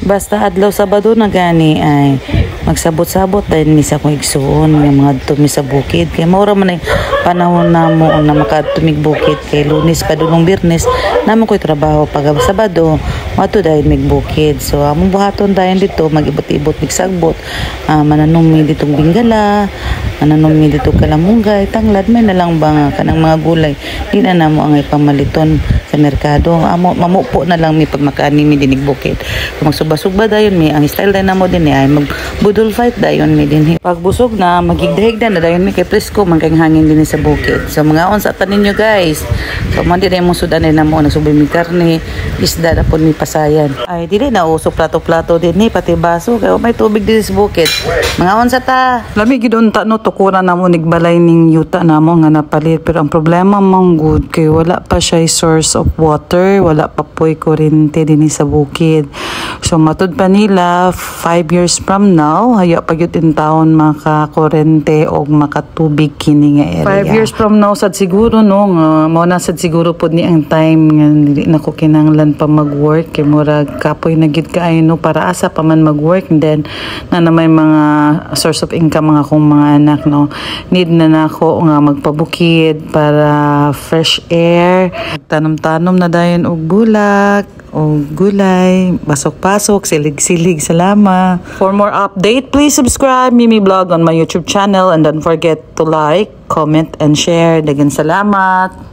Basta adlaw Sabado na gani ay magsabot-sabot dahil mi sa kong igsuon nga mga tumi sa bukid kay maura man ay panahon na mo na makatumig bukid kay Lunes pa dulong Biyernes namo ko'y trabaho pag Sabado mato dahil mig bukid. So among buhaton dayon dito magibot-ibot migsagbot, mananumi ditong Bingala, mananumi dito Kalamunggay, tanglad may na lang ba kanang mga gulay di na namo ang ipamaliton sa merkado. Mamupo na lang mi pag makaani mi dinig bukid. Kung magsugba-sugba dayon mi ang style dayon namo din ay magbudol fight dayon mi din. Pag busog na magigdahigdan na dayon mi kay presko man kay hangin din sa bukid. So mga on sa tanin nyo guys. So man di mo sudan na mo nagsubay mi karne, isda na pud mi pasayan. Ay dili na uso plato-plato din ni pati baso kay may tubig din sa bukid. Mga on sa ta. Lami gid unta no tukuran namo nigbalay ning yuta namo nga napalit pero ang problema mong good kay wala pa siya source of water, wala pa po'y kuryente din sa bukid. So matud pa nila 5 years from now haya pa gyud in taon makakuryente o makatubig kini nga area. 5 years from now sad siguro no mao na sad siguro pud ni ang time nga dili na ko kinahanglan pa mag-work kay murag kapoy na gid kaayo no para asa pa man mag-work and then na may mga source of income mga kong mga anak no. Need na nako nga magpabukid para fresh air, magtanom-tanom na dayon og bulak o gulay, pasok-pasok, silig-silig, salama. For more update, please subscribe Mimi Vlog on my YouTube channel and don't forget to like, comment, and share. Dagan salamat!